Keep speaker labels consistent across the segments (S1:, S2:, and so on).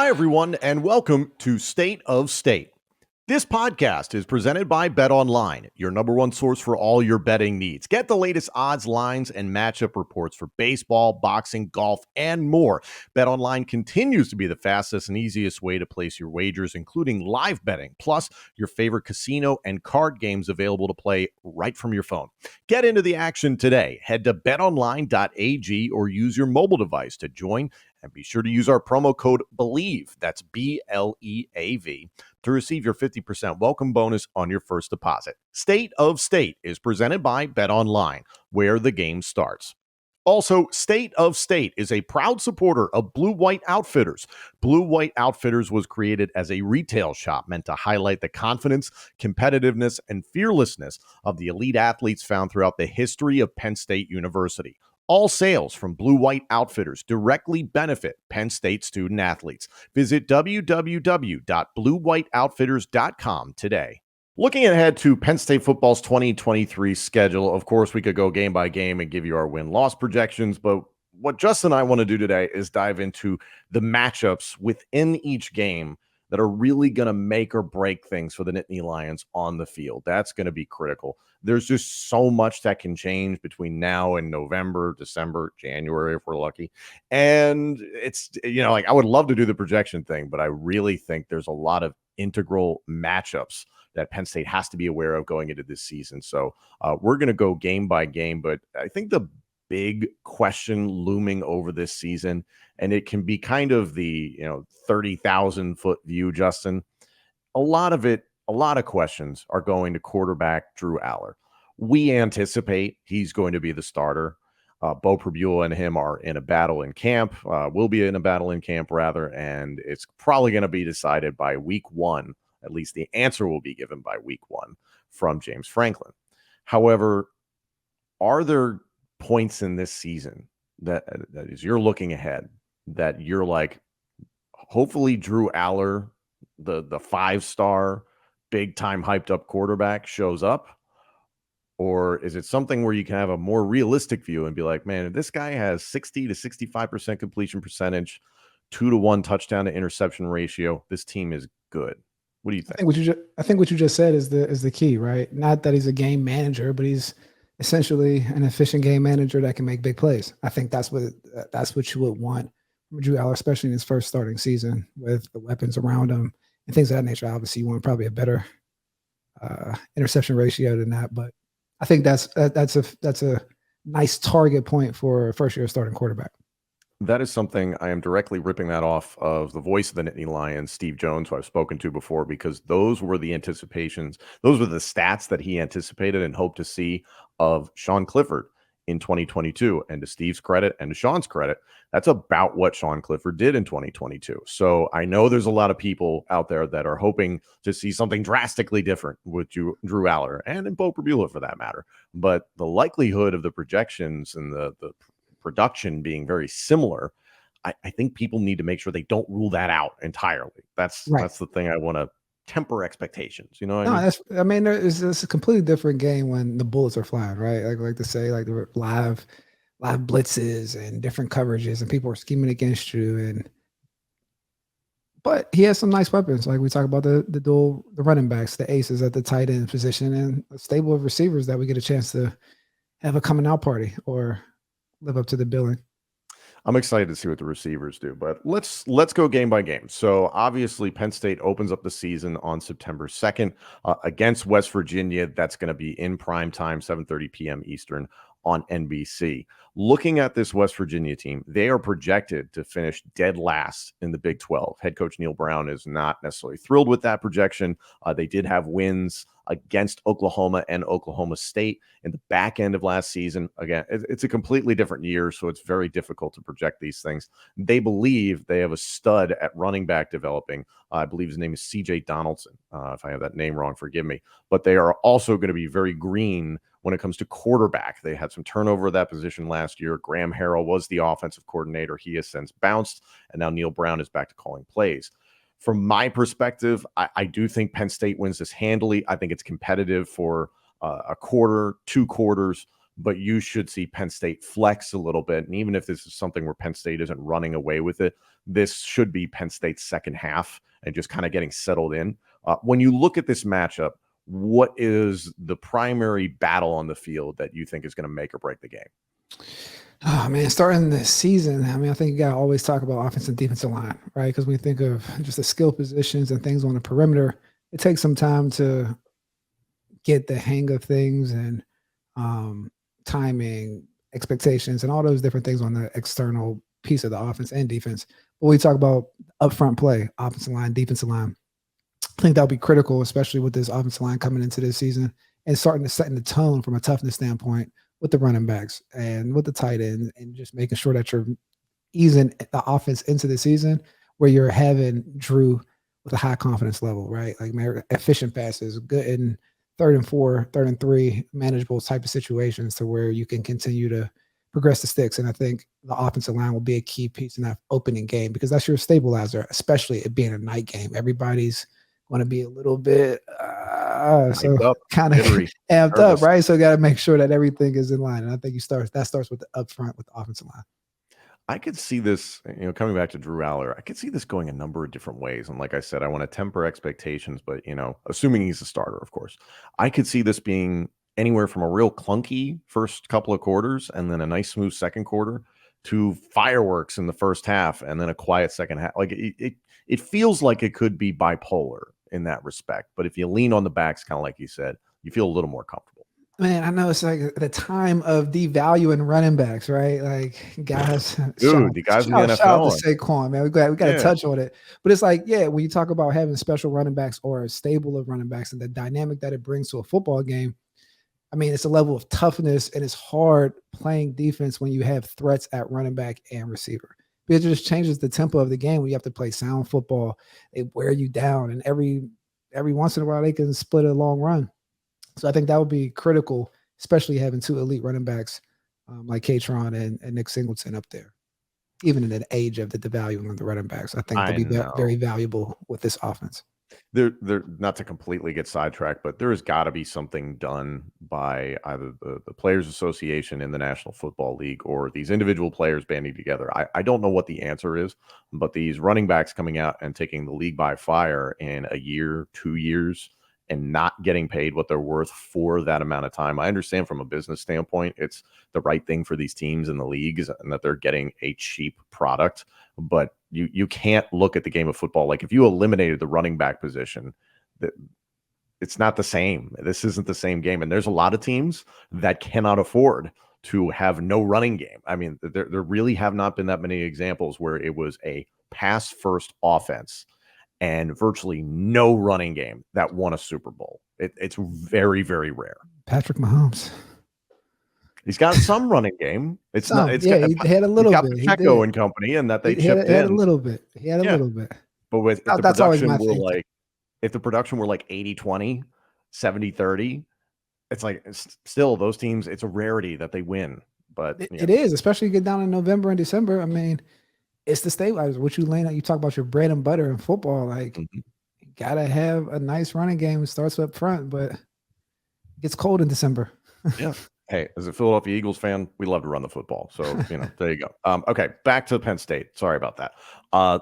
S1: Hi, everyone, and welcome to State of State. This podcast is presented by BetOnline, your number one source for all your betting needs. Get the latest odds, lines, and matchup reports for baseball, boxing, golf, and more. BetOnline continues to be the fastest and easiest way to place your wagers, including live betting, plus your favorite casino and card games available to play right from your phone. Get into the action today. Head to betonline.ag or use your mobile device to join, and be sure to use our promo code BELIEVE, that's BLEAV, to receive your 50% welcome bonus on your first deposit. State of State is presented by BetOnline, where the game starts. Also, State of State is a proud supporter of Blue White Outfitters. Blue White Outfitters was created as a retail shop meant to highlight the confidence, competitiveness, and fearlessness of the elite athletes found throughout the history of Penn State University. All sales from Blue White Outfitters directly benefit Penn State student athletes. Visit www.bluewhiteoutfitters.com today. Looking ahead to Penn State football's 2023 schedule, of course, we could go game by game and give you our win-loss projections, but what Justin and I want to do today is dive into the matchups within each game that are really going to make or break things for the Nittany Lions on the field. That's going to be critical. There's just so much that can change between now and November, December, January, if we're lucky. And it's, I would love to do the projection thing, but I really think there's a lot of integral matchups that Penn State has to be aware of going into this season. So we're going to go game by game, but I think the big question looming over this season, and it can be kind of the 30,000 foot view, Justin. A lot of questions are going to quarterback Drew Aller. We anticipate he's going to be the starter. Bo Prabula and him are in a battle in camp. Will be in a battle in camp rather, and it's probably going to be decided by week one. At least the answer will be given by week one from James Franklin. However, are there points in this season that as you're looking ahead that you're like, hopefully Drew Aller, the 5-star big time hyped up quarterback, shows up? Or is it something where you can have a more realistic view and be like, man, this guy has 60 to 65% completion percentage, 2-to-1 touchdown to interception ratio. This team is good. What do you think?
S2: I think what you just said is the key, right? Not that he's a game manager, but he's essentially an efficient game manager that can make big plays. I think that's what you would want from Drew Aller, especially in his first starting season with the weapons around him and things of that nature. Obviously, you want probably a better interception ratio than that, but I think that's a nice target point for a first-year starting quarterback.
S1: That is something I am directly ripping that off of the voice of the Nittany Lions, Steve Jones, who I've spoken to before, because those were the anticipations. Those were the stats that he anticipated and hoped to see of Sean Clifford in 2022. And to Steve's credit and to Sean's credit, that's about what Sean Clifford did in 2022. So I know there's a lot of people out there that are hoping to see something drastically different with Drew Aller and in Bo Prabula for that matter. But the likelihood of the projections and the production being very similar, I think people need to make sure they don't rule that out entirely. That's right. That's the thing I want to temper expectations. You know what
S2: I mean? It's a completely different game when the bullets are flying, right? Like to say, like the live blitzes and different coverages, and people are scheming against you. But he has some nice weapons, like we talk about the running backs, the aces at the tight end position, and a stable of receivers that we get a chance to have a coming out party or live up to the billing.
S1: I'm excited to see what the receivers do, but let's go game by game. So obviously Penn State opens up the season on September 2nd against West Virginia. That's going to be in prime time, 7:30 p.m. Eastern on NBC. Looking at this West Virginia team, they are projected to finish dead last in the Big 12. Head coach Neil Brown is not necessarily thrilled with that projection. They did have wins against Oklahoma and Oklahoma State in the back end of last season. Again, it's a completely different year, so it's very difficult to project these things. They believe they have a stud at running back developing. I believe his name is CJ Donaldson. If I have that name wrong, forgive me. But they are also going to be very green when it comes to quarterback. They had some turnover at that position last year. Graham Harrell was the offensive coordinator. He has since bounced, and now Neil Brown is back to calling plays. From my perspective, I do think Penn State wins this handily. I think it's competitive for a quarter, 2 quarters, but you should see Penn State flex a little bit. And even if this is something where Penn State isn't running away with it, this should be Penn State's second half and just kind of getting settled in. When you look at this matchup, what is the primary battle on the field that you think is going to make or break the game?
S2: Oh man, starting the season, I mean, I think you got to always talk about offensive and defensive line, right? Because when we think of just the skill positions and things on the perimeter, it takes some time to get the hang of things and timing, expectations, and all those different things on the external piece of the offense and defense. But we talk about upfront play, offensive line, defensive line. I think that'll be critical, especially with this offensive line coming into this season and starting to set the tone from a toughness standpoint with the running backs and with the tight end, and just making sure that you're easing the offense into the season where you're having Drew with a high confidence level, right? Like efficient passes, good in 3rd and 4, 3rd and 3, manageable type of situations to where you can continue to progress the sticks. And I think the offensive line will be a key piece in that opening game because that's your stabilizer, especially it being a night game. Everybody's going to be a little bit so kind of amped up, right? So got to make sure that everything is in line. And I think that starts with the upfront with the offensive line.
S1: I could see this, coming back to Drew Aller, I could see this going a number of different ways. And like I said, I want to temper expectations, but, assuming he's a starter, of course, I could see this being anywhere from a real clunky first couple of quarters and then a nice smooth second quarter to fireworks in the first half and then a quiet second half. Like it feels like it could be bipolar in that respect. But if you lean on the backs, kind of like you said, you feel a little more comfortable.
S2: Man, I know it's like the time of devaluing running backs, right? Like guys,
S1: the guys in the NFL.
S2: Shout out to Saquon, man. We got to touch on it. But it's like, when you talk about having special running backs or a stable of running backs and the dynamic that it brings to a football game, I mean, it's a level of toughness, and it's hard playing defense when you have threats at running back and receiver. Because it just changes the tempo of the game when you have to play sound football. They wear you down, and every once in a while they can split a long run. So I think that would be critical, especially having 2 elite running backs like Katron and Nick Singleton up there. Even in the age of the devaluing of the running backs, I think they'll be very valuable with this offense.
S1: They're not to completely get sidetracked, but there has got to be something done by either the Players Association in the National Football League or these individual players banding together. I don't know what the answer is, but these running backs coming out and taking the league by fire in a year, 2 years, and not getting paid what they're worth for that amount of time. I understand from a business standpoint, it's the right thing for these teams in the leagues and that they're getting a cheap product, but you can't look at the game of football. Like if you eliminated the running back position, it's not the same. This isn't the same game. And there's a lot of teams that cannot afford to have no running game. I mean, there really have not been that many examples where it was a pass first offense and virtually no running game that won a Super Bowl. It's very, very rare.
S2: Patrick Mahomes.
S1: He's got some running game. He had
S2: a little bit.
S1: Pacheco and company, and that they chipped in.
S2: He had a little bit. But
S1: if the production were like 80-20, 70-30, it's like still those teams, it's a rarity that they win. But
S2: it is, especially get down in November and December. I mean, it's the stabilizer. What you lay out, you talk about your bread and butter in football. Like, you gotta have a nice running game. It starts up front, but it gets cold in December.
S1: Yeah. Hey, as a Philadelphia Eagles fan, we love to run the football. So, there you go. Okay, back to Penn State. Sorry about that.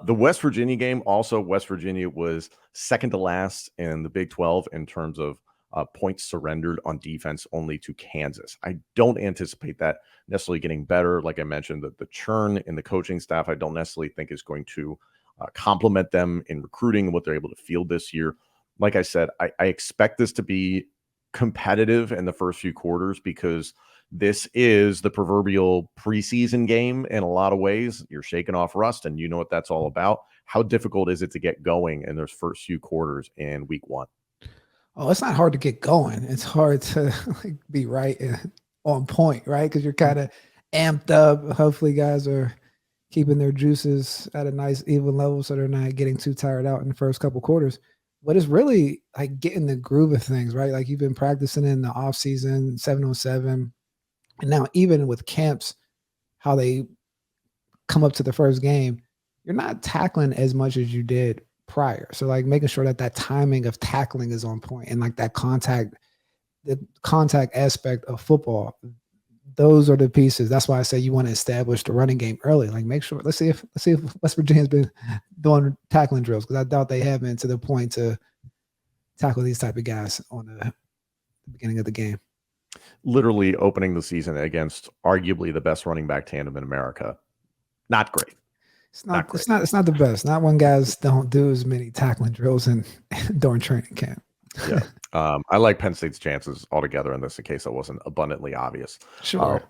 S1: The West Virginia game, also West Virginia was second to last in the Big 12 in terms of points surrendered on defense, only to Kansas. I don't anticipate that necessarily getting better. Like I mentioned, the churn in the coaching staff, I don't necessarily think is going to complement them in recruiting and what they're able to field this year. Like I said, I expect this to be competitive in the first few quarters because this is the proverbial preseason game in a lot of ways. You're shaking off rust and you know what that's all about. How difficult is it to get going in those first few quarters in week 1?
S2: Oh, it's not hard to get going. It's hard to be right and on point, right? Because you're kind of amped up. Hopefully guys are keeping their juices at a nice even level so they're not getting too tired out in the first couple quarters. But it's really like getting the groove of things, right? Like you've been practicing in the off season, 7-on-7, and now even with camps, how they come up to the first game, you're not tackling as much as you did prior. So like making sure that timing of tackling is on point and like the contact aspect of football, those are the pieces. That's why I say you want to establish the running game early. Like, make sure. Let's see if West Virginia's been doing tackling drills, because I doubt they have been to the point to tackle these type of guys on the beginning of the game.
S1: Literally opening the season against arguably the best running back tandem in America. Not great.
S2: It's not the best. Not when guys don't do as many tackling drills during training camp.
S1: Yeah. I like Penn State's chances altogether in this, in case that wasn't abundantly obvious.
S2: Sure.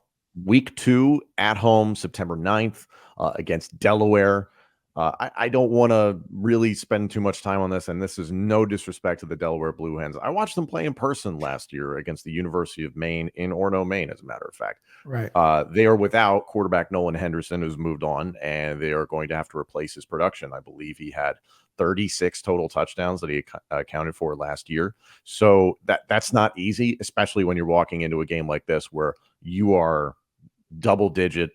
S1: Week 2 at home, September 9th, against Delaware. I don't want to really spend too much time on this, and this is no disrespect to the Delaware Blue Hens. I watched them play in person last year against the University of Maine in Orono, Maine, as a matter of fact.
S2: Right.
S1: They are without quarterback Nolan Henderson, who's moved on, and they are going to have to replace his production. I believe he had 36 total touchdowns that he accounted for last year. So that's not easy, especially when you're walking into a game like this where you are double digit,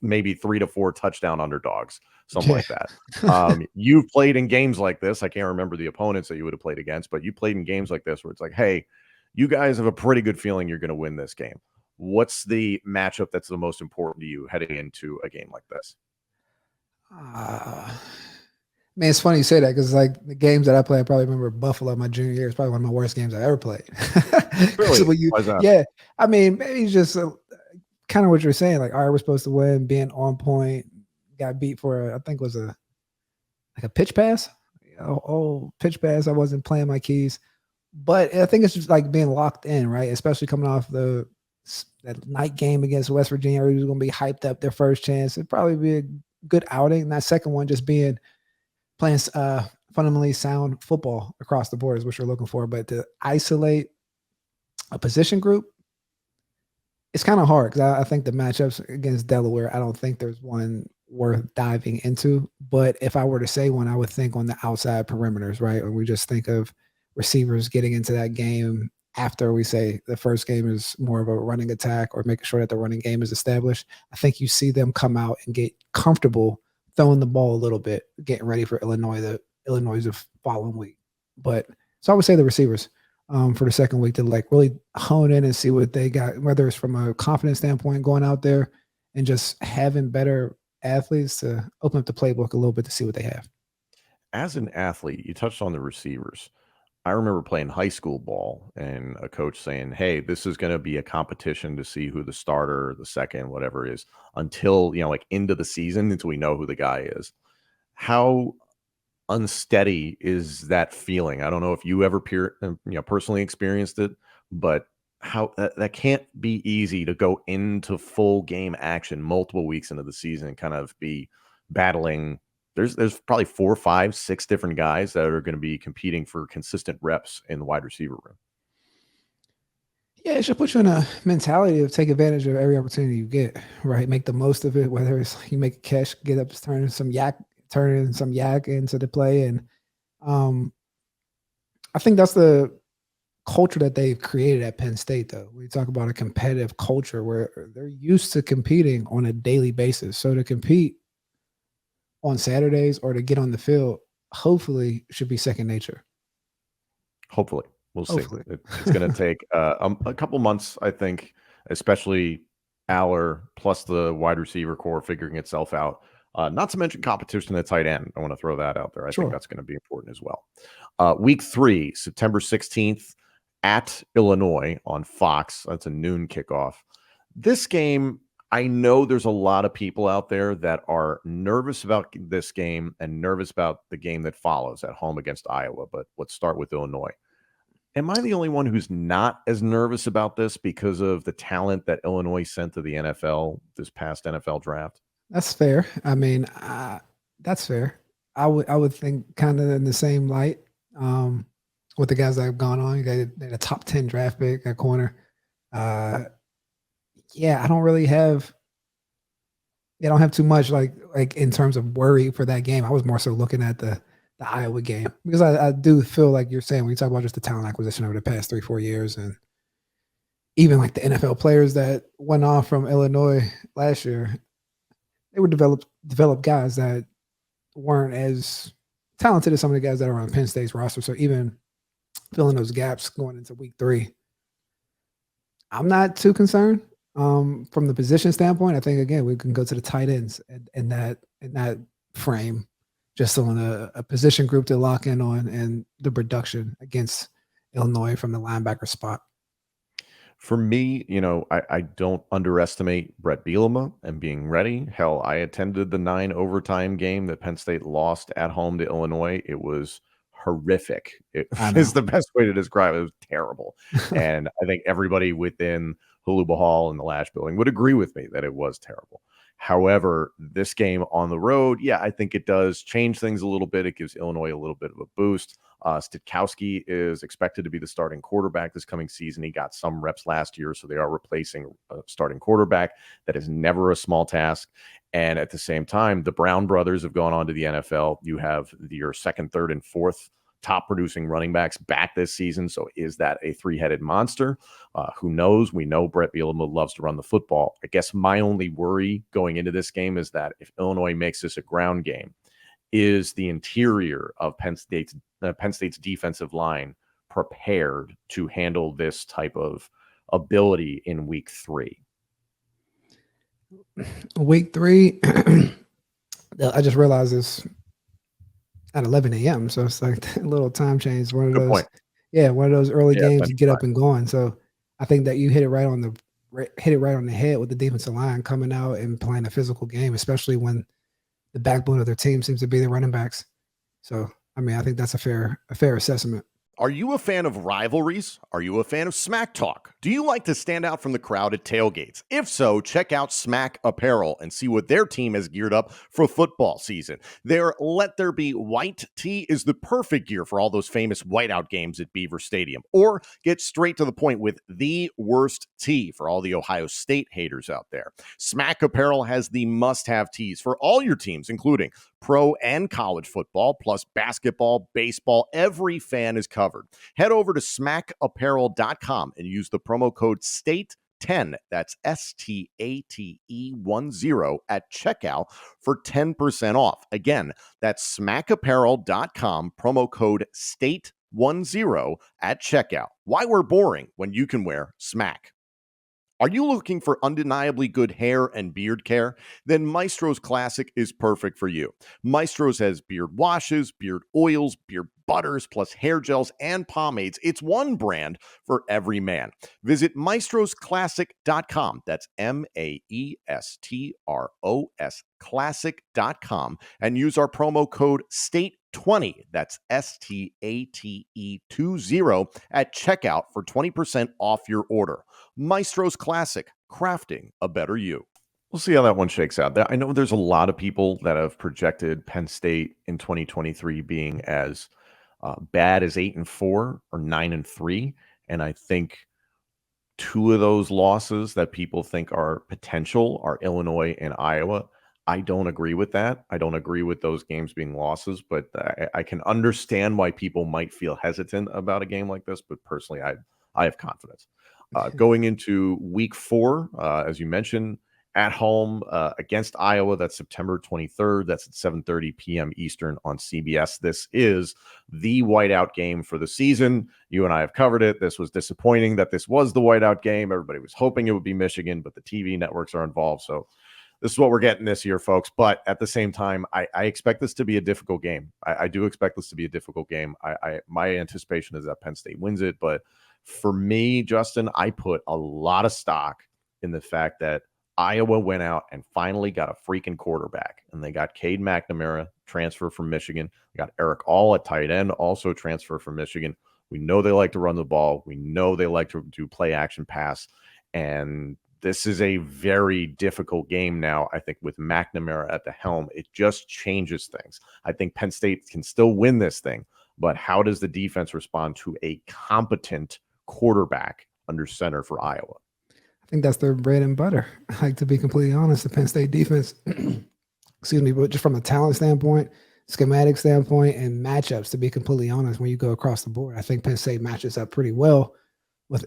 S1: maybe 3 to 4 touchdown underdogs, something like that. You've played in games like this. I can't remember the opponents that you would have played against, but you played in games like this where it's like, hey, you guys have a pretty good feeling you're going to win this game. What's the matchup that's the most important to you heading into a game like this?
S2: Man, it's funny you say that, because like the games that I play, I probably remember Buffalo my junior year. It's probably one of my worst games I ever played.
S1: Really? Why is that?
S2: Yeah, I mean, maybe just kind of what you're saying. Like, all right, we're supposed to win, being on point. Got beat for I think it was a pitch pass. Pitch pass. I wasn't playing my keys, but I think it's just like being locked in, right? Especially coming off that night game against West Virginia, everybody's going to be hyped up their first chance. It'd probably be a good outing. And that second one just playing fundamentally sound football across the board is what you're looking for. But to isolate a position group, it's kind of hard, because I think the matchups against Delaware, I don't think there's one worth diving into. But if I were to say one, I would think on the outside perimeters, right? Or we just think of receivers getting into that game after we say the first game is more of a running attack, or making sure that the running game is established. I think you see them come out and get comfortable throwing the ball a little bit, getting ready for Illinois the following week. But so I would say the receivers for the second week to like really hone in and see what they got, whether it's from a confidence standpoint going out there and just having better athletes to open up the playbook a little bit to see what they have.
S1: As an athlete, you touched on the receivers. I remember playing high school ball and a coach saying, hey, this is going to be a competition to see who the starter, the second, whatever is, until, like into the season, until we know who the guy is. How unsteady is that feeling? I don't know if you ever personally experienced it, but how that can't be easy to go into full game action multiple weeks into the season and kind of be battling. There's probably 4, 5, 6 different guys that are going to be competing for consistent reps in the wide receiver room.
S2: Yeah, it should put you in a mentality of take advantage of every opportunity you get, right? Make the most of it, whether it's you make a catch, get up, turning some yak into the play. And I think that's the culture that they've created at Penn State, though. We talk about a competitive culture where they're used to competing on a daily basis. So to compete on Saturdays or to get on the field, hopefully should be second nature.
S1: Hopefully. We'll see. It's going to take a couple months, I think, especially Aller plus the wide receiver core figuring itself out. Not to mention competition at tight end. I want to throw that out there. I think that's going to be important as well. Week 3, September 16th at Illinois on Fox. That's a noon kickoff. This game, I know there's a lot of people out there that are nervous about this game and nervous about the game that follows at home against Iowa. But let's start with Illinois. Am I the only one who's not as nervous about this because of the talent that Illinois sent to the NFL this past NFL draft?
S2: That's fair. I mean, that's fair. I would think kind of in the same light with the guys that have gone on. They had a top 10 draft pick at corner. Yeah, I don't really have. They don't have too much like in terms of worry for that game. I was more so looking at the Iowa game, because I do feel like you're saying when you talk about just the talent acquisition over the past 3-4 years, and even like the NFL players that went off from Illinois last year, they were developed guys that weren't as talented as some of the guys that are on Penn State's roster. So even filling those gaps going into week 3, I'm not too concerned. From the position standpoint, I think again we can go to the tight ends in that frame, just on a position group to lock in on and the production against Illinois from the linebacker spot.
S1: For me, I don't underestimate Brett Bielema and being ready. Hell, I attended the 9 overtime game that Penn State lost at home to Illinois. It was horrific. It
S2: I
S1: is
S2: know.
S1: the best way to describe it. It was terrible. And I think everybody within Huluba Hall and the Lash building would agree with me that it was terrible. However, this game on the road, yeah, I think it does change things a little bit. It gives Illinois a little bit of a boost. Stikowski is expected to be the starting quarterback this coming season. He got some reps last year, so they are replacing a starting quarterback. That is never a small task. And at the same time, the Brown brothers have gone on to the NFL. You have your second, third, and fourth top producing running backs back this season. So is that a three-headed monster? Who knows? We know Brett Bielema loves to run the football. I guess my only worry going into this game is that if Illinois makes this a ground game, is the interior of Penn State's defensive line prepared to handle this type of ability in week 3?
S2: Week 3, I just realized this at 11 a.m. So it's like a little time change. One of
S1: Good
S2: those,
S1: point.
S2: yeah, one of those early
S1: Yeah,
S2: games you
S1: Central
S2: get
S1: Time.
S2: up and going. So I think that you hit it right on the head with the defensive line coming out and playing a physical game, especially when the backbone of their team seems to be the running backs. So I mean, I think that's a fair assessment.
S1: Are you a fan of rivalries? Are you a fan of smack talk? Do you like to stand out from the crowd at tailgates? If so, check out Smack Apparel and see what their team has geared up for football season. Their Let There Be White tee is the perfect gear for all those famous whiteout games at Beaver Stadium. Or get straight to the point with the worst tee for all the Ohio State haters out there. Smack Apparel has the must-have tees for all your teams, including pro and college football, plus basketball, baseball. Every fan is covered. Head over to smackapparel.com and use the promo code STATE10, that's STATE10 at checkout for 10% off. Again, that's smackapparel.com, promo code STATE10 at checkout. Why we're boring when you can wear Smack. Are you looking for undeniably good hair and beard care? Then Maestro's Classic is perfect for you. Maestro's has beard washes, beard oils, beard butters, plus hair gels and pomades. It's one brand for every man. Visit maestrosclassic.com. That's MAESTROS classic.com and use our promo code STATE20. That's STATE20 at checkout for 20% off your order. Maestro's Classic, crafting a better you. We'll see how that one shakes out. I know there's a lot of people that have projected Penn State in 2023 being as bad as 8-4 or 9-3, and I think two of those losses that people think are potential are Illinois and Iowa. I don't agree with that. I don't agree with those games being losses, but I can understand why people might feel hesitant about a game like this. But personally, I have confidence. Going into week 4, as you mentioned, at home against Iowa. That's September 23rd. That's at 7:30 p.m. Eastern on CBS. This is the whiteout game for the season. You and I have covered it. This was disappointing that this was the whiteout game. Everybody was hoping it would be Michigan, but the TV networks are involved. So this is what we're getting this year, folks. But at the same time, I expect this to be a difficult game. I do expect this to be a difficult game. My anticipation is that Penn State wins it. But for me, Justin, I put a lot of stock in the fact that Iowa went out and finally got a freaking quarterback, and they got Cade McNamara, transfer from Michigan. They got Eric All at tight end, also transfer from Michigan. We know they like to run the ball. We know they like to do play action pass. And this is a very difficult game now, I think, with McNamara at the helm. It just changes things. I think Penn State can still win this thing, but how does the defense respond to a competent quarterback under center for Iowa?
S2: I think that's their bread and butter. Like, to be completely honest, the Penn State defense, excuse me, but just from a talent standpoint, schematic standpoint, and matchups, to be completely honest, when you go across the board, I think Penn State matches up pretty well with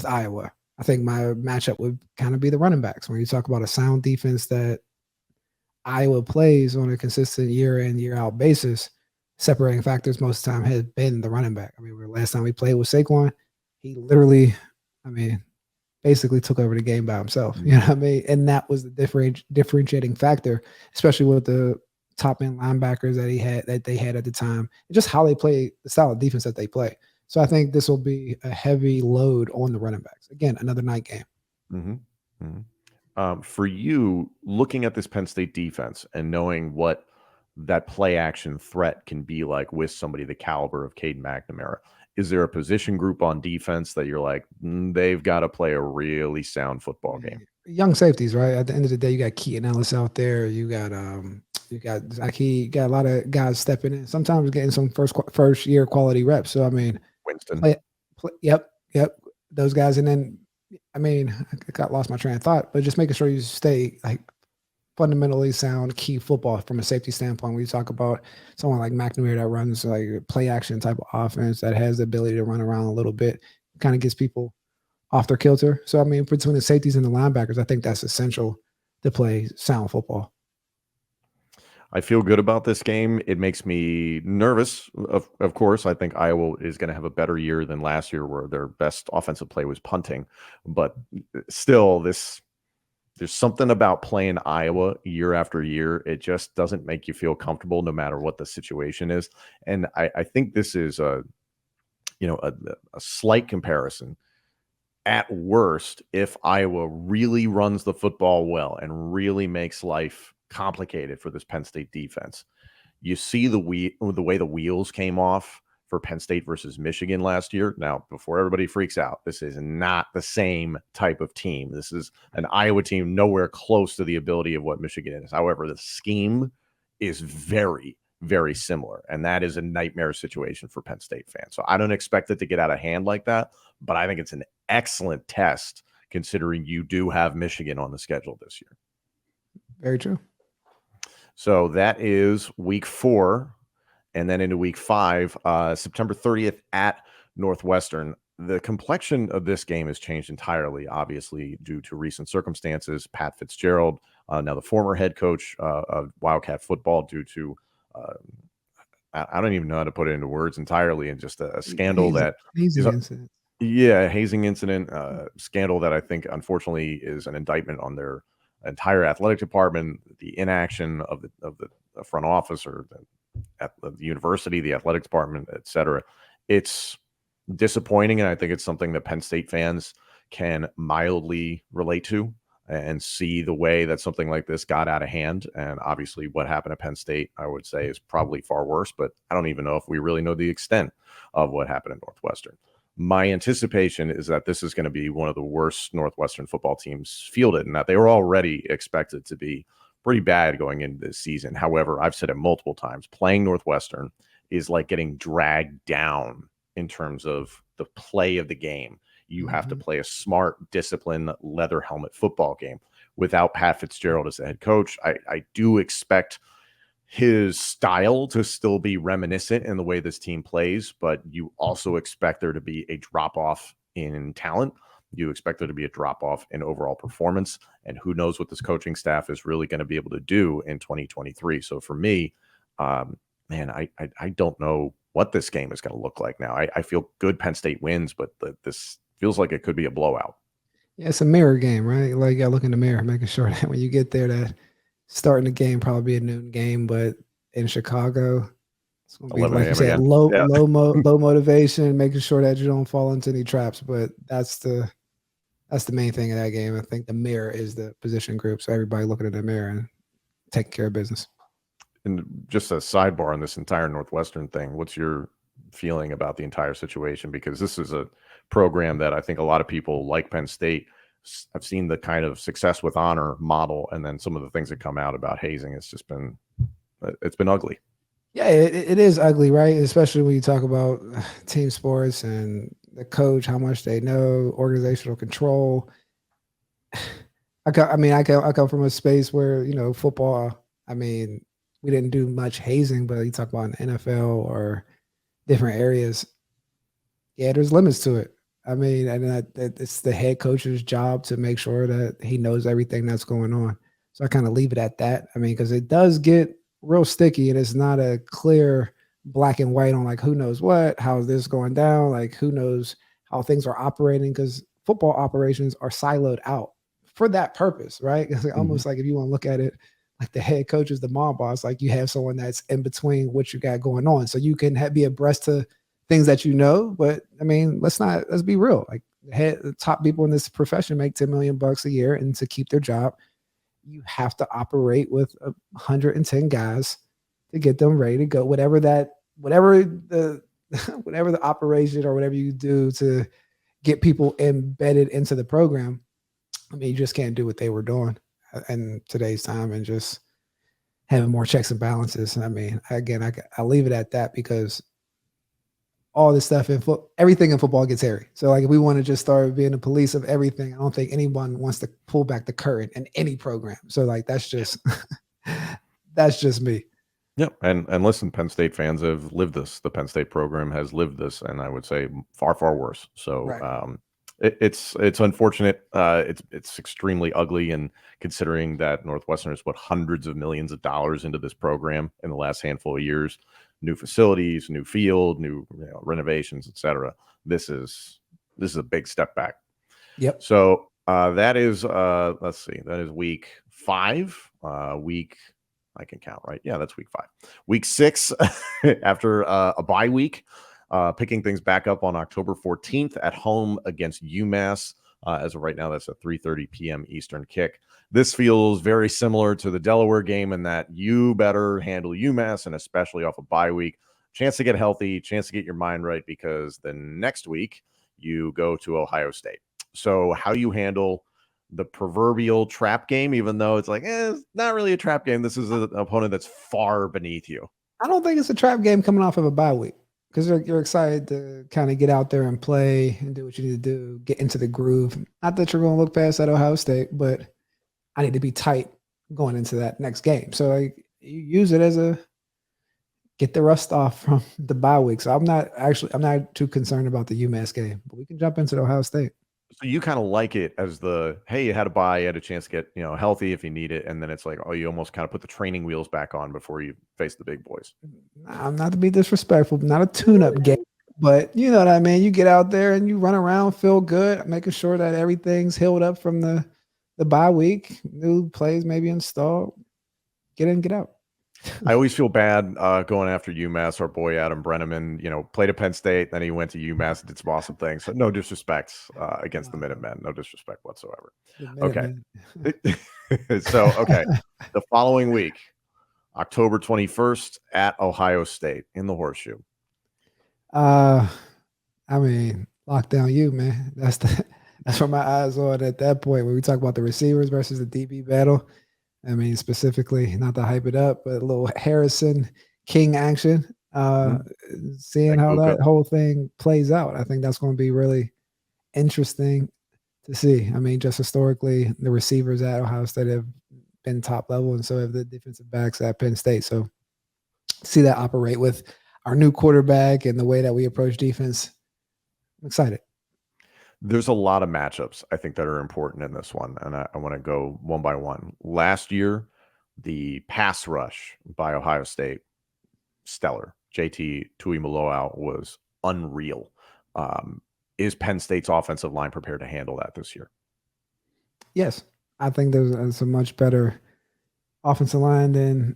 S2: Iowa. I think my matchup would kind of be the running backs. When you talk about a sound defense that Iowa plays on a consistent year in, year out basis, separating factors most of the time has been the running back. I mean, last time we played with Saquon, he literally, I mean, basically took over the game by himself. You know what I mean? And that was the differentiating factor, especially with the top end linebackers that they had at the time, and just how they play, the style of defense that they play. So I think this will be a heavy load on the running backs. Again, another night game.
S1: Mm-hmm. Mm-hmm. For you, looking at this Penn State defense and knowing what that play action threat can be like with somebody the caliber of Caden McNamara, is there a position group on defense that you're like, they've got to play a really sound football game?
S2: Young safeties, right? At the end of the day, you got Keaton Ellis out there. You got Zaki. You got a lot of guys stepping in. Sometimes getting some first year quality reps. So I mean,
S1: Winston.
S2: Yep. Those guys, and then I mean, I got lost my train of thought, but just making sure you stay like fundamentally sound key football from a safety standpoint. When you talk about someone like McNamara that runs like a play action type of offense that has the ability to run around a little bit, kind of gets people off their kilter. So I mean, between the safeties and the linebackers, I think that's essential to play sound football.
S1: I feel good about this game. It makes me nervous. Of course, I think Iowa is going to have a better year than last year, where their best offensive play was punting. But still, there's something about playing Iowa year after year. It just doesn't make you feel comfortable, no matter what the situation is. And I think this is a slight comparison. At worst, if Iowa really runs the football well and really makes life complicated for this Penn State defense, you see the way the wheels came off for Penn State versus Michigan last year. Now, before everybody freaks out, this is not the same type of team. This is an Iowa team nowhere close to the ability of what Michigan is. However, the scheme is very, very similar, and that is a nightmare situation for Penn State fans. So I don't expect it to get out of hand like that, but I think it's an excellent test considering you do have Michigan on the schedule this year.
S2: Very true.
S1: So that is week 4, and then into week 5, September 30th at Northwestern. The complexion of this game has changed entirely, obviously, due to recent circumstances. Pat Fitzgerald, now the former head coach of Wildcat football, due to I don't even know how to put it into words entirely, and just a scandal hazing incident, scandal that I think unfortunately is an indictment on their entire athletic department, the inaction of the front office or at the university, the athletic department, etc. It's disappointing, and I think it's something that Penn State fans can mildly relate to and see the way that something like this got out of hand. And obviously what happened at Penn State, I would say, is probably far worse, but I don't even know if we really know the extent of what happened at Northwestern. My anticipation is that this is going to be one of the worst Northwestern football teams fielded, and that they were already expected to be pretty bad going into this season. However, I've said it multiple times, playing Northwestern is like getting dragged down in terms of the play of the game. You have to play a smart, disciplined, leather helmet football game. Without Pat Fitzgerald as the head coach, I do expect his style to still be reminiscent in the way this team plays, but you also expect there to be a drop-off in talent. You expect there to be a drop-off in overall performance, and who knows what this coaching staff is really going to be able to do in 2023. So for me, I don't know what this game is going to look like now. I feel good Penn State wins, but this feels like it could be a blowout.
S2: Yeah, it's a mirror game, right? Like you got to look in the mirror, making sure that when you get there, that starting the game probably be a noon game, but in Chicago, it's going to be, like you said, low motivation, making sure that you don't fall into any traps. But that's the main thing of that game. I think the mirror is the position group, so everybody looking in the mirror and taking care of business.
S1: And just a sidebar on this entire Northwestern thing, what's your feeling about the entire situation? Because this is a program that I think a lot of people like Penn State have seen the kind of success with honor model, and then some of the things that come out about hazing, it's been ugly.
S2: Yeah, it is ugly, right? Especially when you talk about team sports and the coach, how much they know, organizational control. I come from a space where, football, we didn't do much hazing, but you talk about an NFL or different areas. Yeah, there's limits to it. It's the head coach's job to make sure that he knows everything that's going on. So I kind of leave it at that. Because it does get real sticky, and it's not a clear black and white on like who knows what, how is this going down, like who knows how things are operating. Because football operations are siloed out for that purpose, right? It's like, almost like if you want to look at it like the head coach is the mob boss, like you have someone that's in between what you got going on. So you can be abreast to things that you know, but I mean, let's be real. Like the top people in this profession make $10 million a year, and to keep their job, you have to operate with 110 guys to get them ready to go. Whatever the whatever the operation or whatever you do to get people embedded into the program. I mean, you just can't do what they were doing in today's time and just having more checks and balances. I mean, again, I leave it at that because all this stuff everything in football gets hairy. So like if we want to just start being the police of everything, I don't think anyone wants to pull back the curtain in any program. So like that's just that's just me.
S1: Yep. And listen, Penn State fans have lived this. The Penn State program has lived this, and I would say far, far worse. So
S2: Right.
S1: it's unfortunate. It's extremely ugly, and considering that Northwestern has put hundreds of millions of dollars into this program in the last handful of years, new facilities, new field, new renovations, etc. This is a big step back.
S2: Yep.
S1: So that is let's see, that is week 5. Week I can count, right? Yeah, that's week 5. Week 6 after a bye week. Picking things back up on October 14th at home against UMass. As of right now, that's a 3:30 p.m. Eastern kick. This feels very similar to the Delaware game in that you better handle UMass, and especially off a bye week. Chance to get healthy, chance to get your mind right, because the next week you go to Ohio State. So how you handle the proverbial trap game, even though it's like, it's not really a trap game. This is an opponent that's far beneath you.
S2: I don't think it's a trap game coming off of a bye week because you're excited to kind of get out there and play and do what you need to do, get into the groove. Not that you're going to look past that Ohio State, but I need to be tight going into that next game. So like, you use it as a get the rust off from the bye week. So I'm not too concerned about the UMass game, but we can jump into the Ohio State.
S1: So you kind of like it as hey, you had a bye, you had a chance to get healthy if you need it, and then it's like, oh, you almost kind of put the training wheels back on before you face the big boys.
S2: I'm not to be disrespectful, not a tune-up game, but you know what I mean. You get out there and you run around, feel good, making sure that everything's healed up from the bye week. New plays maybe installed. Get in, get out.
S1: I always feel bad going after UMass. Our boy Adam Brenneman, played at Penn State, then he went to UMass and did some awesome things. So no disrespect against the Minutemen, no disrespect whatsoever. Okay. So, the following week, October 21st at Ohio State in the Horseshoe.
S2: I mean, lockdown you, man. That's where my eyes on at that point when we talk about the receivers versus the DB battle. I mean, specifically, not to hype it up, but a little Harrison King action. Seeing how that whole thing plays out, I think that's going to be really interesting to see. I mean, just historically, the receivers at Ohio State have been top level, and so have the defensive backs at Penn State. So see that operate with our new quarterback and the way that we approach defense. I'm excited.
S1: There's a lot of matchups, I think, that are important in this one, and I want to go one by one. Last year, the pass rush by Ohio State, stellar. JT Tuimoloau was unreal. Is Penn State's offensive line prepared to handle that this year?
S2: Yes. I think there's a much better offensive line than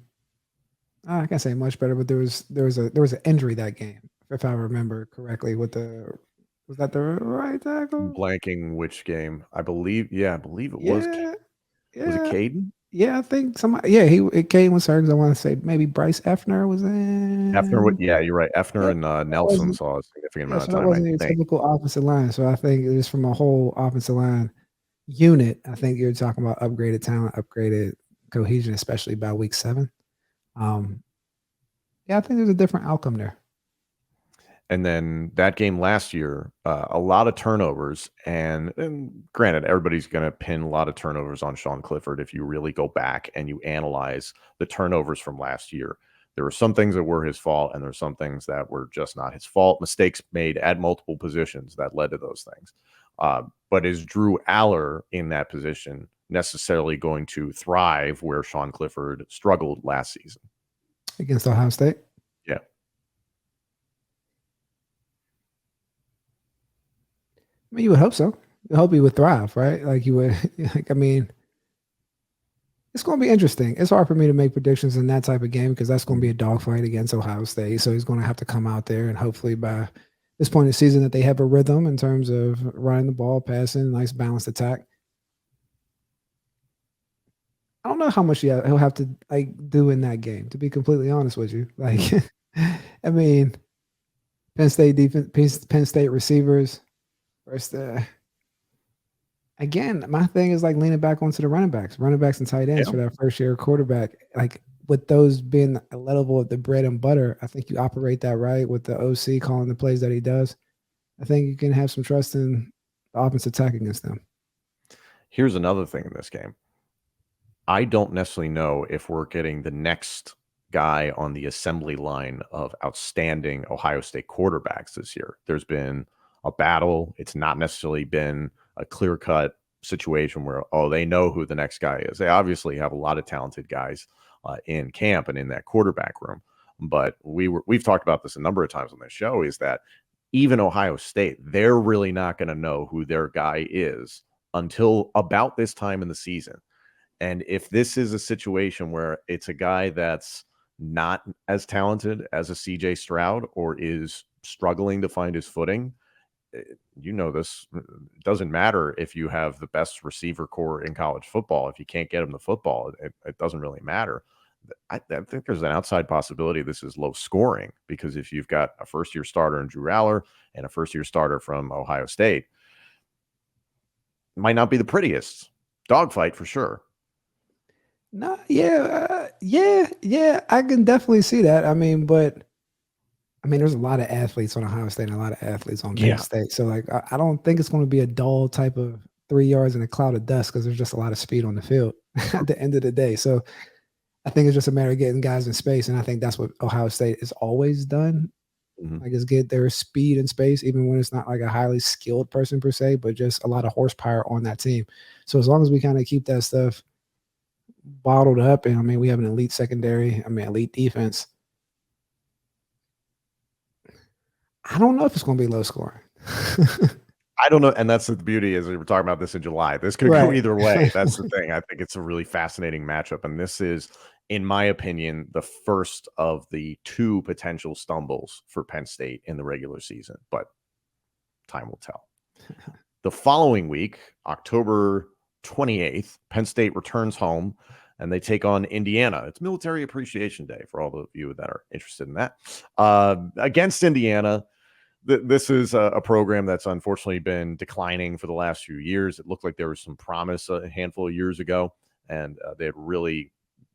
S2: I can't say much better, but there was an injury that game, if I remember correctly, was that the right tackle?
S1: Blanking which game? I believe it was. Was it Caden?
S2: Yeah, I think somebody. Yeah, Caden was hurt. I want to say maybe Bryce Effner was in.
S1: Effner, yeah, you're right. Effner and Nelson saw a significant amount of time.
S2: That wasn't your typical offensive line. So I think it was from a whole offensive line unit. I think you're talking about upgraded talent, upgraded cohesion, especially by week 7. Yeah, I think there's a different outcome there.
S1: And then that game last year, a lot of turnovers. And granted, everybody's going to pin a lot of turnovers on Sean Clifford. If you really go back and you analyze the turnovers from last year, there were some things that were his fault, and there were some things that were just not his fault. Mistakes made at multiple positions that led to those things. But is Drew Aller in that position necessarily going to thrive where Sean Clifford struggled last season?
S2: Against Ohio State?
S1: Yeah.
S2: I mean, you would hope so. I hope he would thrive, right? Like he would. Like, I mean, it's going to be interesting. It's hard for me to make predictions in that type of game because that's going to be a dogfight against Ohio State. So he's going to have to come out there and hopefully by this point in the season that they have a rhythm in terms of running the ball, passing, nice balanced attack. I don't know how much he'll have to like do in that game. To be completely honest with you, like, I mean, Penn State defense, Penn State receivers versus the again, my thing is like leaning back onto the running backs and tight ends
S1: Yeah.
S2: for that first year quarterback. Like with those being a level of the bread and butter, I think you operate that right with the OC calling the plays that he does. I think you can have some trust in the offensive attack against them.
S1: Here's another thing in this game. I don't necessarily know if we're getting the next guy on the assembly line of outstanding Ohio State quarterbacks this year. There's been a battle. It's not necessarily been a clear-cut situation where, oh, they know who the next guy is. They obviously have a lot of talented guys in camp and in that quarterback room. But we've talked about this a number of times on this show, is that even Ohio State, they're really not going to know who their guy is until about this time in the season. And if this is a situation where it's a guy that's not as talented as a CJ Stroud or is struggling to find his footing, you know this. It doesn't matter if you have the best receiver core in college football. If you can't get him the football, it doesn't really matter. I think there's an outside possibility this is low scoring because if you've got a first-year starter in Drew Aller and a first-year starter from Ohio State, it might not be the prettiest dogfight for sure.
S2: No, yeah. I can definitely see that. I mean, there's a lot of athletes on Ohio State and a lot of athletes on Penn State. So, like, I don't think it's going to be a dull type of 3 yards in a cloud of dust because there's just a lot of speed on the field at the end of the day. So, I think it's just a matter of getting guys in space, and I think that's what Ohio State has always done. I guess get their speed and space, even when it's not like a highly skilled person per se, but just a lot of horsepower on that team. So as long as we kind of keep that stuff bottled up, and I mean, we have an elite secondary, elite defense. I don't know if it's going to be low scoring.
S1: I don't know. And that's the beauty is we were talking about this in July. This could go either way. That's the thing. I think it's a really fascinating matchup. And this is, in my opinion, the first of the two potential stumbles for Penn State in the regular season. But time will tell. The following week, October 28th, Penn State returns home and they take on Indiana. It's Military Appreciation Day for all of you that are interested in that. Against Indiana. This is a program that's unfortunately been declining for the last few years. It looked like there was some promise a handful of years ago, and they had really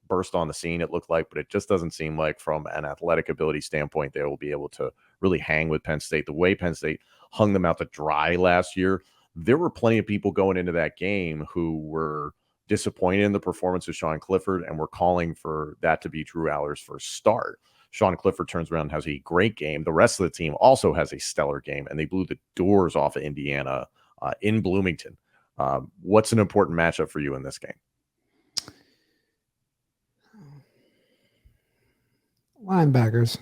S1: burst on the scene, it looked like, but it just doesn't seem like from an athletic ability standpoint, they will be able to really hang with Penn State. The way Penn State hung them out to dry last year, there were plenty of people going into that game who were disappointed in the performance of Sean Clifford and were calling for that to be Drew Aller's first start. Sean Clifford turns around and has a great game. The rest of the team also has a stellar game, and they blew the doors off of Indiana in Bloomington. What's an important matchup for you in this game?
S2: Linebackers.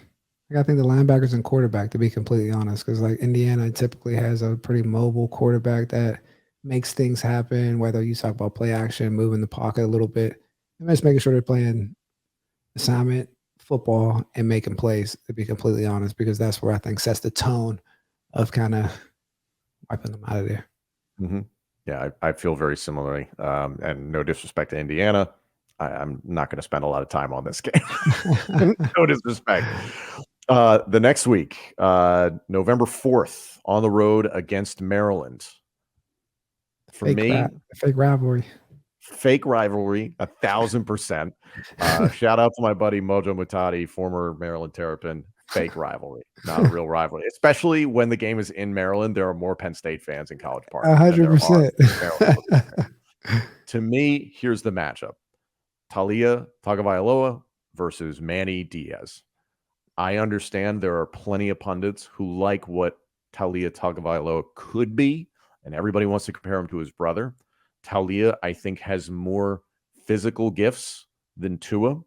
S2: I think the linebackers and quarterback, to be completely honest, because like Indiana typically has a pretty mobile quarterback that makes things happen, whether you talk about play action, moving the pocket a little bit, and just making sure they're playing assignment football and making plays, to be completely honest, because that's where I think sets the tone of kind of wiping them out of there.
S1: Yeah, I feel very similarly. And no disrespect to Indiana, I'm not going to spend a lot of time on this game. No disrespect. The next week, November 4th, on the road against Maryland. For
S2: fake rivalry.
S1: Fake rivalry, 1,000%. Shout out to my buddy Mojo Mutati, former Maryland Terrapin. Fake rivalry, not a real rivalry. Especially when the game is in Maryland, there are more Penn State fans in College Park.
S2: 100%.
S1: To me, here's the matchup: Taulia Tagovailoa versus Manny Diaz. I understand there are plenty of pundits who like what Taulia Tagovailoa could be, and everybody wants to compare him to his brother. Taulia, I think, has more physical gifts than Tua,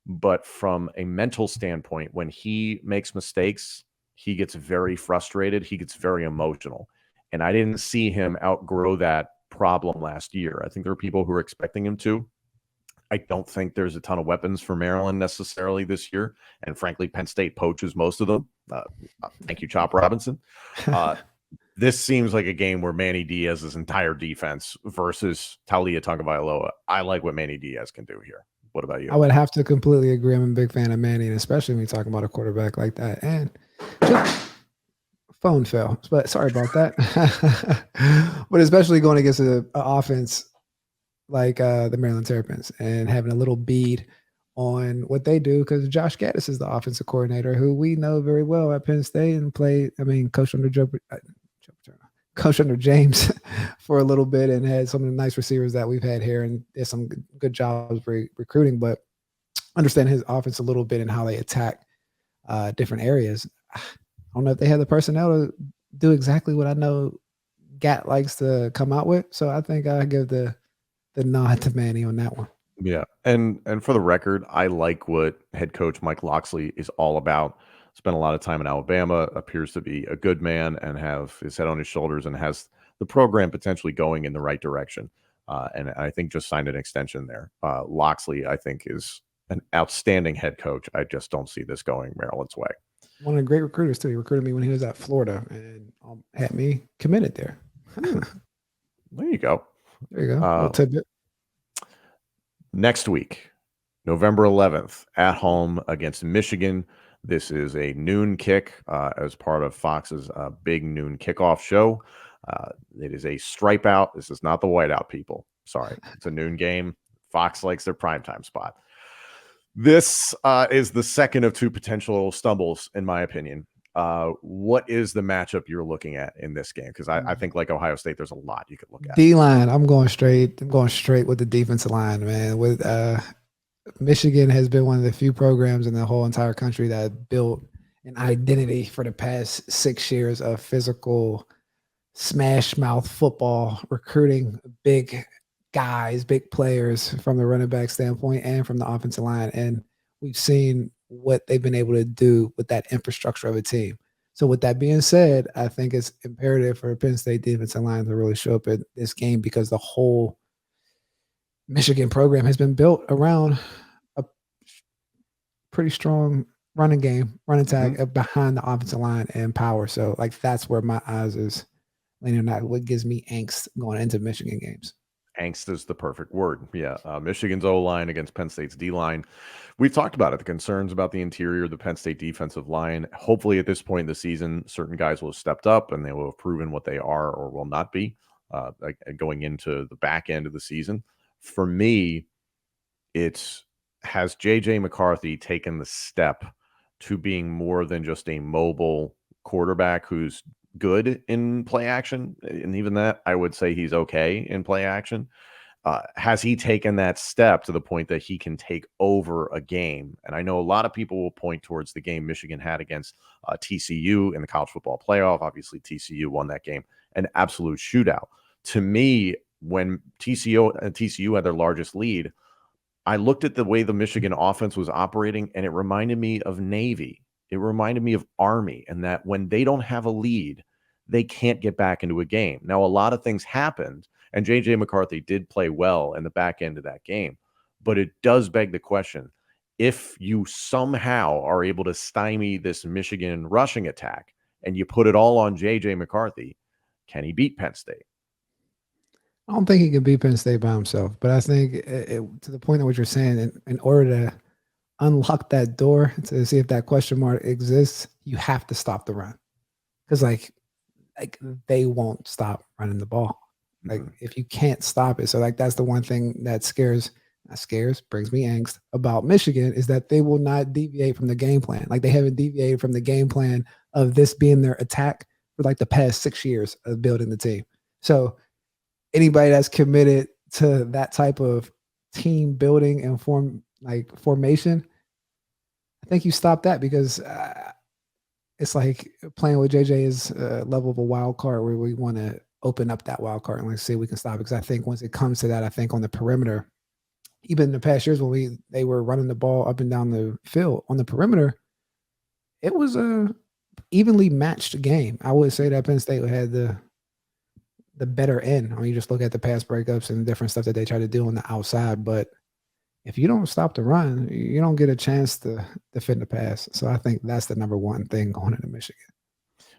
S1: but from a mental standpoint, when he makes mistakes, he gets very frustrated. He gets very emotional. And I didn't see him outgrow that problem last year. I think there are people who are expecting him to. I don't think there's a ton of weapons for Maryland necessarily this year. And frankly, Penn State poaches most of them. Thank you, Chop Robinson. This seems like a game where Manny Diaz's entire defense versus Taulia Tagovailoa. I like what Manny Diaz can do here. What about you?
S2: I would have to completely agree. I'm a big fan of Manny, and especially when you're talking about a quarterback like that. And just, phone fell, but sorry about that. But especially going against an offense like the Maryland Terrapins and having a little bead on what they do, because Josh Gaddis is the offensive coordinator who we know very well at Penn State and played, coached under James for a little bit and had some of the nice receivers that we've had here and did some good jobs recruiting, but understand his offense a little bit and how they attack different areas. I don't know if they have the personnel to do exactly what I know Gat likes to come out with. So I think I give the nod to Manny on that one.
S1: Yeah. And for the record, I like what head coach Mike Locksley is all about. Spent a lot of time in Alabama, appears to be a good man and have his head on his shoulders and has the program potentially going in the right direction. And I think just signed an extension there. Locksley, I think, is an outstanding head coach. I just don't see this going Maryland's way.
S2: One of the great recruiters, too. He recruited me when he was at Florida and had me committed there.
S1: There you go.
S2: There you go. Little tidbit.
S1: Next week, November 11th, at home against Michigan. This is a noon kick as part of Fox's big noon kickoff show. It is a stripe out. This is not the whiteout, people. Sorry. It's a noon game. Fox likes their primetime spot. This is the second of two potential stumbles, in my opinion. What is the matchup you're looking at in this game? Because I think, like Ohio State, there's a lot you could look at.
S2: D-line. I'm going straight with the defensive line, man. With Michigan has been one of the few programs in the whole entire country that built an identity for the past 6 years of physical smash mouth football, recruiting big guys, big players from the running back standpoint and from the offensive line. And we've seen what they've been able to do with that infrastructure of a team. So with that being said, I think it's imperative for Penn State defensive line to really show up at this game because the whole Michigan program has been built around a pretty strong running game, run attack behind the offensive line and power. So like that's where my eyes is leaning on that. What gives me angst going into Michigan games.
S1: Angst is the perfect word. Yeah. Michigan's O-line against Penn State's D-line. We've talked about it, the concerns about the interior of the Penn State defensive line. Hopefully at this point in the season, certain guys will have stepped up and they will have proven what they are or will not be going into the back end of the season. For me, has J.J. McCarthy taken the step to being more than just a mobile quarterback who's good in play action? And even that, I would say he's okay in play action. Has he taken that step to the point that he can take over a game? And I know a lot of people will point towards the game Michigan had against TCU in the college football playoff. Obviously, TCU won that game, an absolute shootout. To me, when TCU had their largest lead, I looked at the way the Michigan offense was operating, and it reminded me of Navy. It reminded me of Army, and that when they don't have a lead, they can't get back into a game. Now, a lot of things happened, and J.J. McCarthy did play well in the back end of that game, but it does beg the question, if you somehow are able to stymie this Michigan rushing attack and you put it all on J.J. McCarthy, can he beat Penn State?
S2: I don't think he can beat Penn State by himself, but I think to the point of what you're saying, in order to unlock that door to see if that question mark exists, you have to stop the run. Because like they won't stop running the ball. Like if you can't stop it. So like that's the one thing that brings me angst about Michigan is that they will not deviate from the game plan. Like they haven't deviated from the game plan of this being their attack for like the past 6 years of building the team. So anybody that's committed to that type of team building and formation, I think you stop that because it's like playing with JJ's level of a wild card where we want to open up that wild card and like see if we can stop it. Because I think once it comes to that, I think on the perimeter, even in the past years when they were running the ball up and down the field on the perimeter, it was a evenly matched game. I would say that Penn State had the the better end. I mean, you just look at the pass breakups and different stuff that they try to do on the outside. But if you don't stop the run, you don't get a chance to defend the pass. So I think that's the number one thing going into Michigan.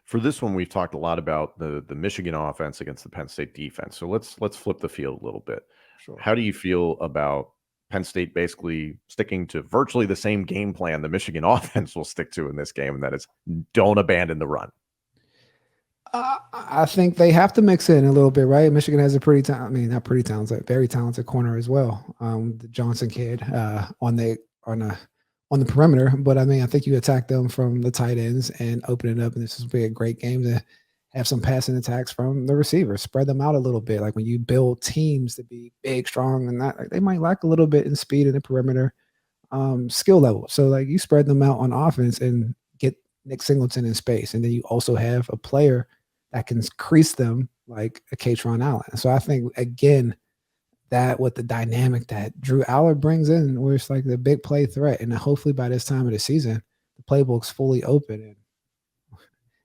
S1: For this one, we've talked a lot about the Michigan offense against the Penn State defense. So let's flip the field a little bit.
S2: Sure.
S1: How do you feel about Penn State basically sticking to virtually the same game plan the Michigan offense will stick to in this game, and that is don't abandon the run?
S2: I think they have to mix in a little bit, right? Michigan has a not pretty talented, very talented corner as well. The Johnson kid on the perimeter, but I mean, I think you attack them from the tight ends and open it up, and this will be a great game to have some passing attacks from the receivers. Spread them out a little bit, like when you build teams to be big, strong, and not, like, they might lack a little bit in speed in the perimeter, skill level. So like you spread them out on offense and get Nick Singleton in space, and then you also have a player that can crease them like a Katron Allen. So I think, again, that with the dynamic that Drew Allard brings in, where it's like the big play threat, and hopefully by this time of the season, the playbook's fully open and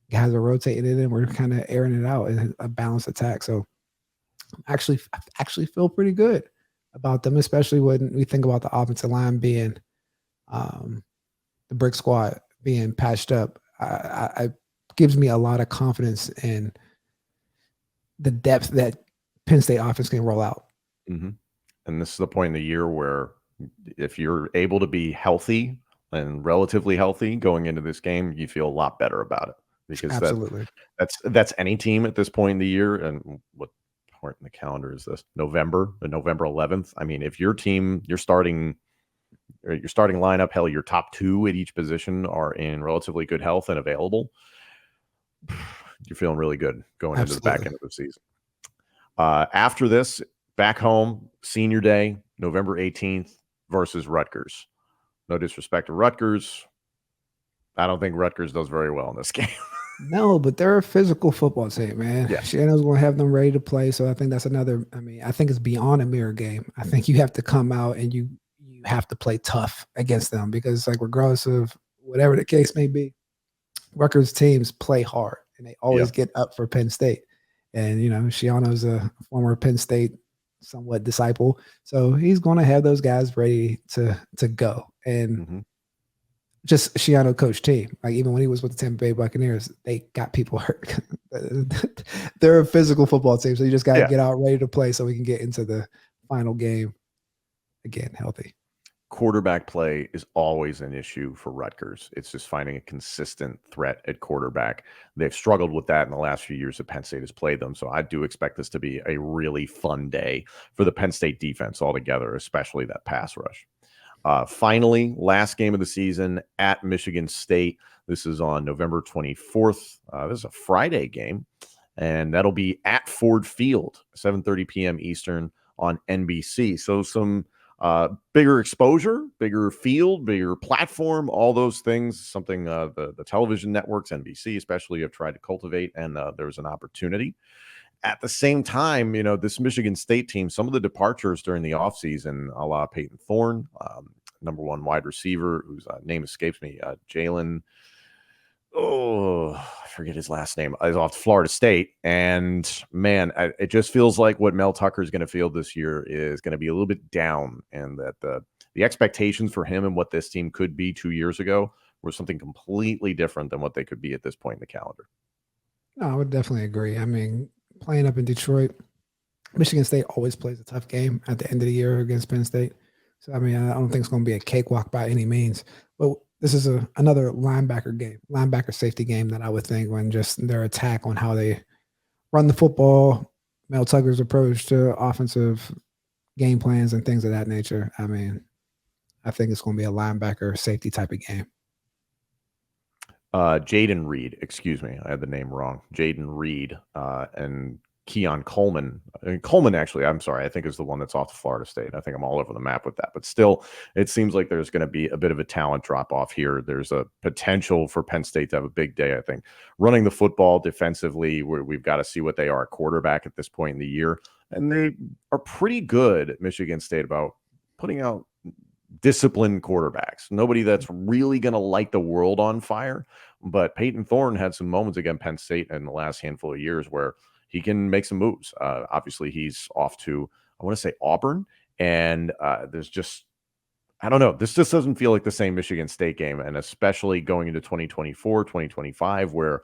S2: guys are rotating it and we're kind of airing it out in a balanced attack. So I actually feel pretty good about them, especially when we think about the offensive line being the brick squad being patched up. I gives me a lot of confidence in the depth that Penn State offense can roll out.
S1: Mm-hmm. And this is the point in the year where if you're able to be healthy and relatively healthy going into this game, you feel a lot better about it, because
S2: Absolutely.
S1: that's any team at this point in the year. And what point in the calendar is this? November 11th. I mean, if your team, your starting lineup, hell, your top two at each position are in relatively good health and available, you're feeling really good going into the back end of the season. After this, back home, senior day, November 18th versus Rutgers. No disrespect to Rutgers. I don't think Rutgers does very well in this game.
S2: No, but they're a physical football team, man.
S1: Yeah.
S2: Shannon's going to have them ready to play. So I think that's another, I mean, I think it's beyond a mirror game. I think you have to come out and you have to play tough against them, because like regardless of whatever the case may be, Rutgers teams play hard and they always get up for Penn State. And, you know, Shiano's a former Penn State somewhat disciple. So he's going to have those guys ready to go. And just Shiano coach team. Like even when he was with the Tampa Bay Buccaneers, they got people hurt. They're a physical football team. So you just got to get out ready to play so we can get into the final game again healthy.
S1: Quarterback play is always an issue for Rutgers. It's just finding a consistent threat at quarterback. They've struggled with that in the last few years that Penn State has played them. So I do expect this to be a really fun day for the Penn State defense altogether, especially that pass rush. Finally, last game of the season at Michigan State. This is on November 24th. This is a Friday game, and that'll be at Ford Field, 7:30 p.m. Eastern on NBC. So some bigger exposure, bigger field, bigger platform, all those things, something the television networks, NBC especially, have tried to cultivate, and there's an opportunity. At the same time, you know, this Michigan State team, some of the departures during the offseason, a la Peyton Thorne, number one wide receiver, whose name escapes me, Jalen, I forget his last name, is off to Florida State. And man, it just feels like what Mel Tucker is going to field this year is going to be a little bit down, and that the expectations for him and what this team could be 2 years ago were something completely different than what they could be at this point in the calendar.
S2: No, I would definitely agree. I mean, playing up in Detroit, Michigan State always plays a tough game at the end of the year against Penn State. So, I mean, I don't think it's going to be a cakewalk by any means. But this is another linebacker safety game that I would think, when just their attack on how they run the football, Mel Tucker's approach to offensive game plans and things of that nature. I mean, I think it's going to be a linebacker safety type of game.
S1: Jaden Reed, excuse me, I had the name wrong. Jaden Reed and Keon Coleman. Coleman, actually, I'm sorry, I think is the one that's off to Florida State. I think I'm all over the map with that. But still, it seems like there's going to be a bit of a talent drop-off here. There's a potential for Penn State to have a big day, I think. Running the football defensively, we've got to see what they are at quarterback at this point in the year. And they are pretty good at Michigan State about putting out disciplined quarterbacks. Nobody that's really going to light the world on fire. But Peyton Thorne had some moments against Penn State in the last handful of years where he can make some moves. Obviously, he's off to, I want to say, Auburn, and there's just, I don't know. This just doesn't feel like the same Michigan State game, and especially going into 2024, 2025, where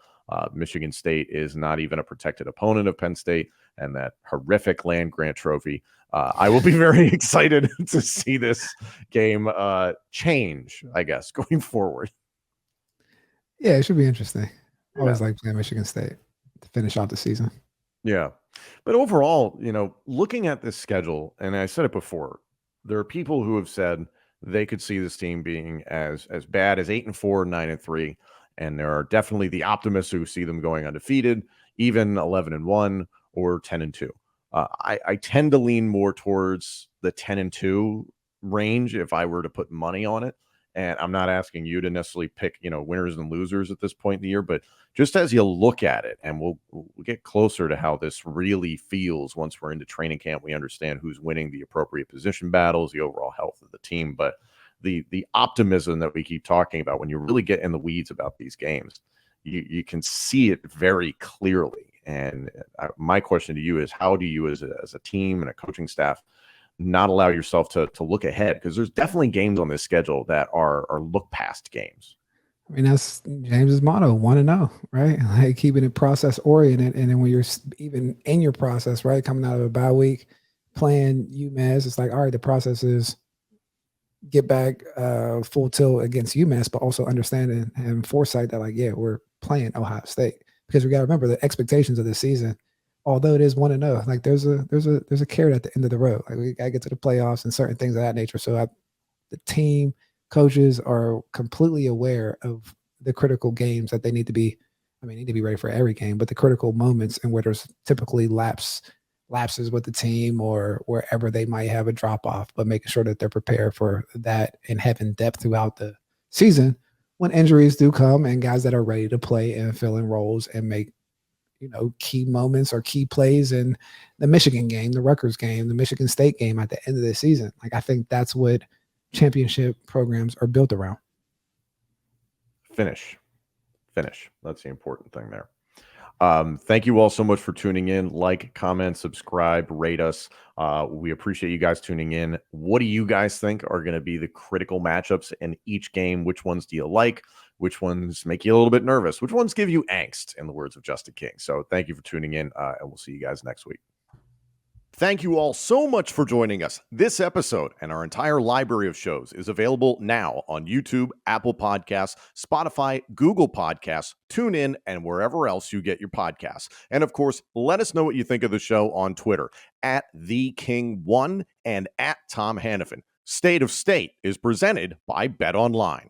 S1: Michigan State is not even a protected opponent of Penn State, and that horrific land grant trophy. I will be very excited to see this game change, I guess, going forward.
S2: Yeah, it should be interesting. I always
S1: Yeah.
S2: like playing Michigan State to finish out the season.
S1: Yeah. But overall, looking at this schedule, and I said it before, there are people who have said they could see this team being as bad as 8-4, 9-3. And there are definitely the optimists who see them going undefeated, even 11-1 or 10-2. I tend to lean more towards the 10-2 range if I were to put money on it. And I'm not asking you to necessarily pick, winners and losers at this point in the year, but just as you look at it, and we'll get closer to how this really feels once we're into training camp, we understand who's winning the appropriate position battles, the overall health of the team, but the optimism that we keep talking about, when you really get in the weeds about these games, you can see it very clearly. And my question to you is, how do you as a team and a coaching staff not allow yourself to look ahead? Because there's definitely games on this schedule that are look past games.
S2: I mean, that's James's motto, 1-0, right? Like keeping it process oriented. And then when you're even in your process, right, coming out of a bye week, playing UMass, it's like, all right, the process is get back full tilt against UMass, but also understanding and foresight that, like, yeah, we're playing Ohio State. Because we got to remember the expectations of this season, although it is 1-0, like there's a carrot at the end of the road. Like we got to get to the playoffs and certain things of that nature. So the team, coaches are completely aware of the critical games that they need to be. I mean, need to be ready for every game, but the critical moments and where there's typically lapses with the team or wherever they might have a drop off, but making sure that they're prepared for that and having depth throughout the season when injuries do come and guys that are ready to play and fill in roles and make, key moments or key plays in the Michigan game, the Rutgers game, the Michigan State game at the end of the season. Like, I think that's what championship programs are built around.
S1: Finish. That's the important thing there. Thank you all so much for tuning in. Like, comment, subscribe, rate us. We appreciate you guys tuning in. What do you guys think are going to be the critical matchups in each game? Which ones do you like? Which ones make you a little bit nervous? Which ones give you angst, in the words of Justin King? So thank you for tuning in, and we'll see you guys next week. Thank you all so much for joining us. This episode and our entire library of shows is available now on YouTube, Apple Podcasts, Spotify, Google Podcasts, TuneIn, and wherever else you get your podcasts. And of course, let us know what you think of the show on Twitter @TheKing1 and @TomHannafin. State of State is presented by BetOnline.